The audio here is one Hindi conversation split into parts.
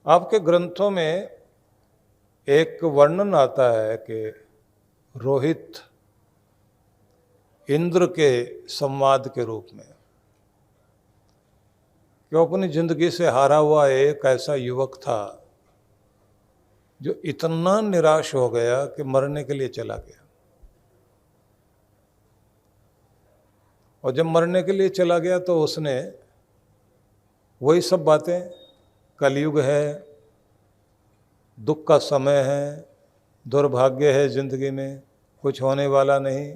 आपके ग्रंथों में एक वर्णन आता है कि रोहित इंद्र के संवाद के रूप में, कि अपनी जिंदगी से हारा हुआ एक ऐसा युवक था जो इतना निराश हो गया कि मरने के लिए चला गया। और जब मरने के लिए चला गया तो उसने वही सब बातें, कलयुग है, दुख का समय है, दुर्भाग्य है, जिंदगी में कुछ होने वाला नहीं,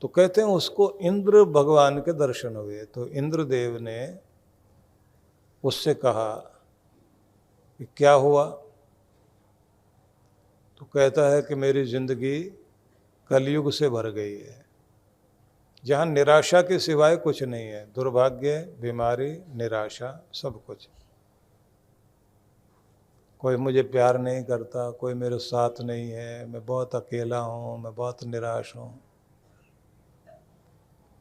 तो कहते हैं उसको इंद्र भगवान के दर्शन हुए। तो इंद्रदेव ने उससे कहा कि क्या हुआ? तो कहता है कि मेरी जिंदगी कलयुग से भर गई है, जहाँ निराशा के सिवाय कुछ नहीं है। दुर्भाग्य, बीमारी, निराशा, सब कुछ। कोई मुझे प्यार नहीं करता, कोई मेरे साथ नहीं है, मैं बहुत अकेला हूँ, मैं बहुत निराश हूँ।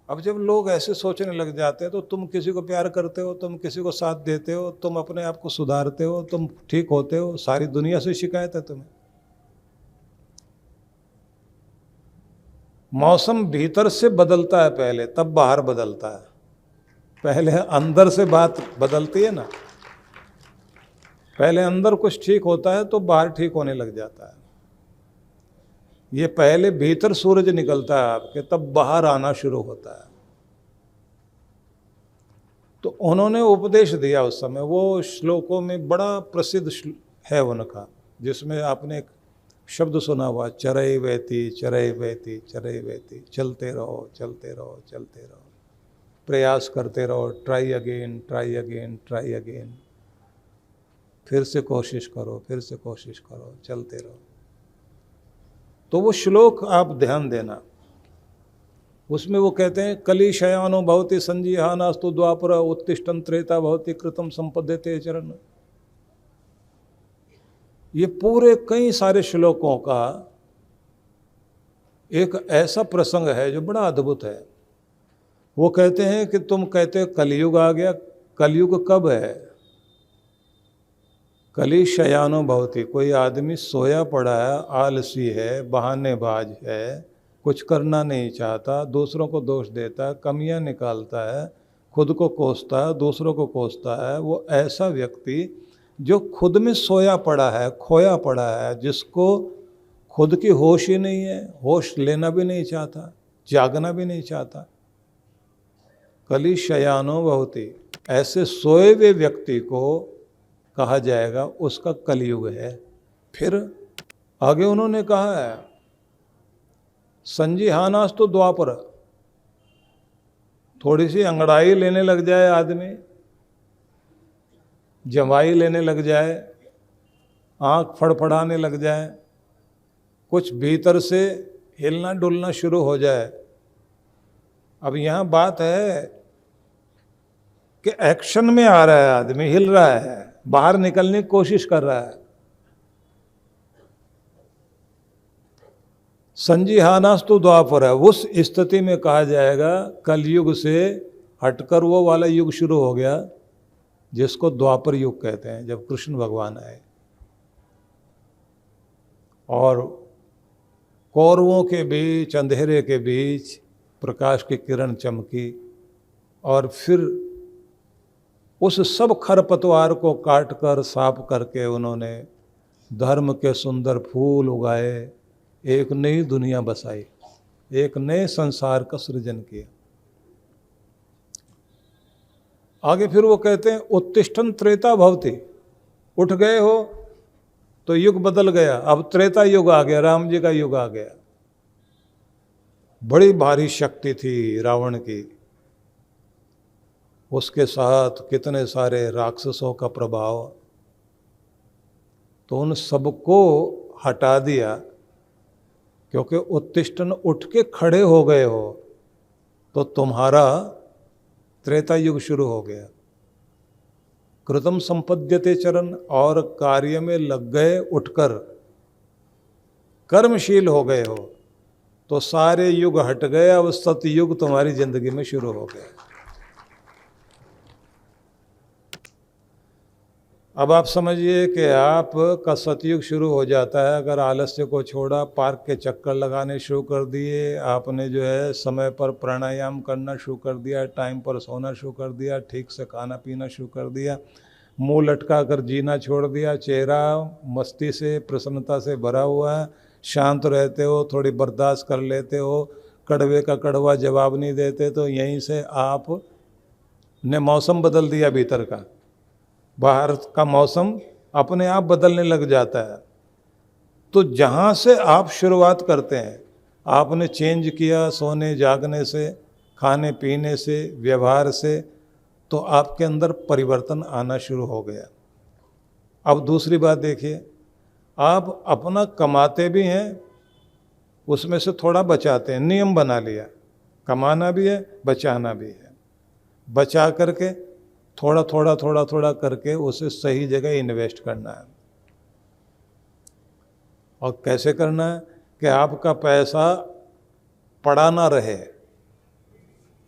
अब जब लोग ऐसे सोचने लग जाते हैं तो तुम किसी को प्यार करते हो, तुम किसी को साथ देते हो, तुम अपने आप को सुधारते हो, तुम ठीक होते हो, सारी दुनिया से शिकायत है तुम्हें। मौसम भीतर से बदलता है पहले, तब बाहर बदलता है। पहले अंदर से बात बदलती है ना, पहले अंदर कुछ ठीक होता है तो बाहर ठीक होने लग जाता है। ये पहले भीतर सूरज निकलता है आपके, तब बाहर आना शुरू होता है। तो उन्होंने उपदेश दिया उस समय, वो श्लोकों में बड़ा प्रसिद्ध है उनका, जिसमें आपने एक शब्द सुना हुआ, चरई वहती चरई वहती चरई वहती, चलते रहो चलते रहो चलते रहो, प्रयास करते रहो, try again try again try again, फिर से कोशिश करो फिर से कोशिश करो, चलते रहो। तो वो श्लोक आप ध्यान देना, उसमें वो कहते हैं कली शयानो भवति संजीहानास्तु द्वापर उत्तिष्ठन् त्रेता भवति कृतं संपद्यते चरण। ये पूरे कई सारे श्लोकों का एक ऐसा प्रसंग है जो बड़ा अद्भुत है। वो कहते हैं कि तुम कहते हो कलयुग आ गया, कलयुग कब है? कली शयानो भवति, कोई आदमी सोया पड़ा है, आलसी है, बहानेबाज है, कुछ करना नहीं चाहता, दूसरों को दोष देता है, कमियां निकालता है, खुद को कोसता है, दूसरों को कोसता है। वो ऐसा व्यक्ति जो खुद में सोया पड़ा है, खोया पड़ा है, जिसको खुद की होश ही नहीं है, होश लेना भी नहीं चाहता, जागना भी नहीं चाहता। कली शयानो भवति, ऐसे सोए हुए व्यक्ति को कहा जाएगा उसका कलयुग है। फिर आगे उन्होंने कहा है संजीहानास्तु द्वापर, थोड़ी सी अंगड़ाई लेने लग जाए आदमी, जमाई लेने लग जाए, आंख फड़फड़ाने लग जाए, कुछ भीतर से हिलना डुलना शुरू हो जाए। अब यहाँ बात है कि एक्शन में आ रहा है आदमी, हिल रहा है, बाहर निकलने की कोशिश कर रहा है। संजीहानास्तु द्वापर है, उस स्थिति में कहा जाएगा कलयुग से हटकर वो वाला युग शुरू हो गया जिसको द्वापर युग कहते हैं, जब कृष्ण भगवान आए और कौरवों के बीच, अंधेरे के बीच प्रकाश की किरण चमकी, और फिर उस सब खरपतवार को काट कर साफ करके उन्होंने धर्म के सुंदर फूल उगाए, एक नई दुनिया बसाई, एक नए संसार का सृजन किया। आगे फिर वो कहते हैं उत्तिष्ठन् त्रेता भवति, उठ गए हो तो युग बदल गया, अब त्रेता युग आ गया, राम जी का युग आ गया। बड़ी भारी शक्ति थी रावण की, उसके साथ कितने सारे राक्षसों का प्रभाव, तो उन सबको हटा दिया, क्योंकि उत्तिष्ठन्, उठ के खड़े हो गए हो तो तुम्हारा त्रेता युग शुरू हो गया। कृतं संपद्यते चरण, और कार्य में लग गए, उठकर कर्मशील हो गए हो तो सारे युग हट गए, अब सतयुग तुम्हारी जिंदगी में शुरू हो गया। अब आप समझिए कि आप का सतयुग शुरू हो जाता है अगर आलस्य को छोड़ा, पार्क के चक्कर लगाने शुरू कर दिए, आपने जो है समय पर प्राणायाम करना शुरू कर दिया, टाइम पर सोना शुरू कर दिया, ठीक से खाना पीना शुरू कर दिया, मुंह लटका कर जीना छोड़ दिया, चेहरा मस्ती से प्रसन्नता से भरा हुआ है, शांत रहते हो, थोड़ी बर्दाश्त कर लेते हो, कड़वे का कड़वा जवाब नहीं देते, तो यहीं से आप ने मौसम बदल दिया भीतर का। बाहर का मौसम अपने आप बदलने लग जाता है। तो जहाँ से आप शुरुआत करते हैं, आपने चेंज किया सोने जागने से, खाने पीने से, व्यवहार से, तो आपके अंदर परिवर्तन आना शुरू हो गया। अब दूसरी बात देखिए, आप अपना कमाते भी हैं, उसमें से थोड़ा बचाते हैं, नियम बना लिया, कमाना भी है बचाना भी है, बचा करके थोड़ा थोड़ा थोड़ा थोड़ा करके उसे सही जगह इन्वेस्ट करना है। और कैसे करना है कि आपका पैसा पड़ा ना रहे,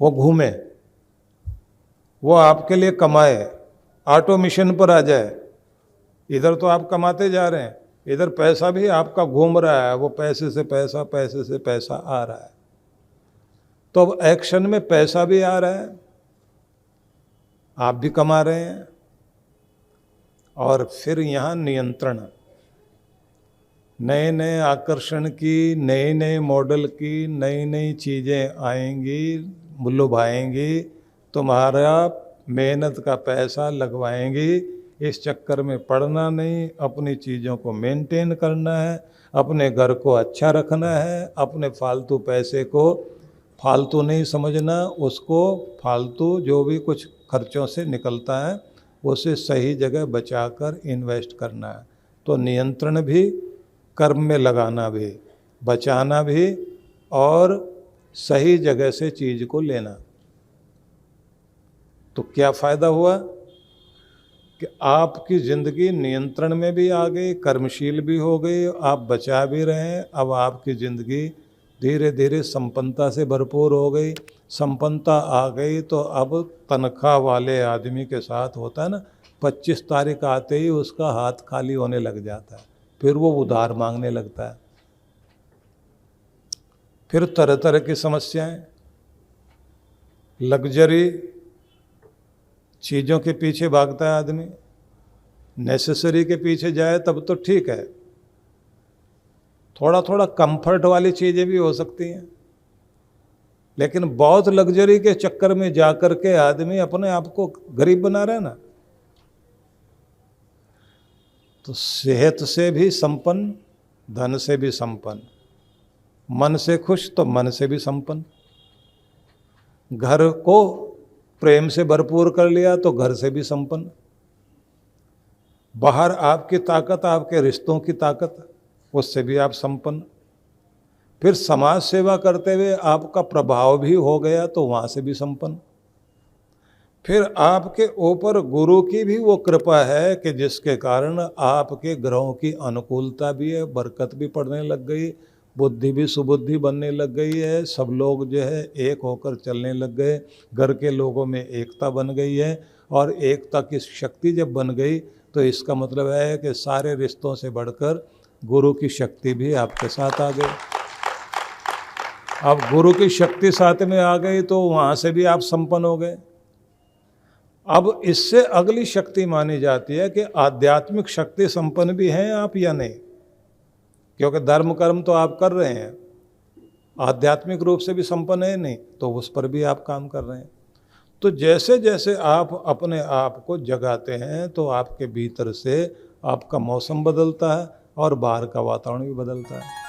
वो घूमे, वो आपके लिए कमाए, ऑटो मिशन पर आ जाए। इधर तो आप कमाते जा रहे हैं, इधर पैसा भी आपका घूम रहा है, वो पैसे से पैसा, पैसे से पैसा आ रहा है। तो अब एक्शन में पैसा भी आ रहा है, आप भी कमा रहे हैं। और फिर यहाँ नियंत्रण, नए नए आकर्षण की, नए नए मॉडल की नई नई चीज़ें आएंगी, लुभाएंगी, तुम्हारा मेहनत का पैसा लगवाएंगी। इस चक्कर में पड़ना नहीं, अपनी चीज़ों को मेंटेन करना है, अपने घर को अच्छा रखना है, अपने फालतू पैसे को फालतू नहीं समझना, उसको फालतू जो भी कुछ खर्चों से निकलता है उसे सही जगह बचाकर इन्वेस्ट करना है। तो नियंत्रण भी, कर्म में लगाना भी, बचाना भी, और सही जगह से चीज़ को लेना। तो क्या फ़ायदा हुआ कि आपकी ज़िंदगी नियंत्रण में भी आ गई, कर्मशील भी हो गई, आप बचा भी रहे हैं। अब आपकी ज़िंदगी धीरे धीरे संपन्नता से भरपूर हो गई। संपन्नता आ गई तो अब तनख्वाह वाले आदमी के साथ होता है ना, 25 तारीख आते ही उसका हाथ खाली होने लग जाता है, फिर वो उधार मांगने लगता है, फिर तरह तरह की समस्याएं, लग्जरी चीज़ों के पीछे भागता है आदमी। नेसेसरी के पीछे जाए तब तो ठीक है, थोड़ा थोड़ा कंफर्ट वाली चीज़ें भी हो सकती हैं, लेकिन बहुत लग्जरी के चक्कर में जाकर के आदमी अपने आप को गरीब बना रहा है ना। तो सेहत से भी संपन्न, धन से भी संपन्न, मन से खुश तो मन से भी संपन्न, घर को प्रेम से भरपूर कर लिया तो घर से भी संपन्न, बाहर आपकी ताकत, आपके रिश्तों की ताकत, उससे भी आप संपन्न, फिर समाज सेवा करते हुए आपका प्रभाव भी हो गया तो वहाँ से भी संपन्न, फिर आपके ऊपर गुरु की भी वो कृपा है कि जिसके कारण आपके ग्रहों की अनुकूलता भी है, बरकत भी पड़ने लग गई, बुद्धि भी सुबुद्धि बनने लग गई है, सब लोग जो है एक होकर चलने लग गए, घर के लोगों में एकता बन गई है। और एकता की शक्ति जब बन गई तो इसका मतलब है कि सारे रिश्तों से बढ़कर गुरु की शक्ति भी आपके साथ आ गई। अब गुरु की शक्ति साथ में आ गई तो वहाँ से भी आप संपन्न हो गए। अब इससे अगली शक्ति मानी जाती है कि आध्यात्मिक शक्ति संपन्न भी हैं आप या नहीं, क्योंकि धर्म कर्म तो आप कर रहे हैं, आध्यात्मिक रूप से भी संपन्न है नहीं, तो उस पर भी आप काम कर रहे हैं। तो जैसे जैसे आप अपने आप को जगाते हैं तो आपके भीतर से आपका मौसम बदलता है और बाहर का वातावरण भी बदलता है।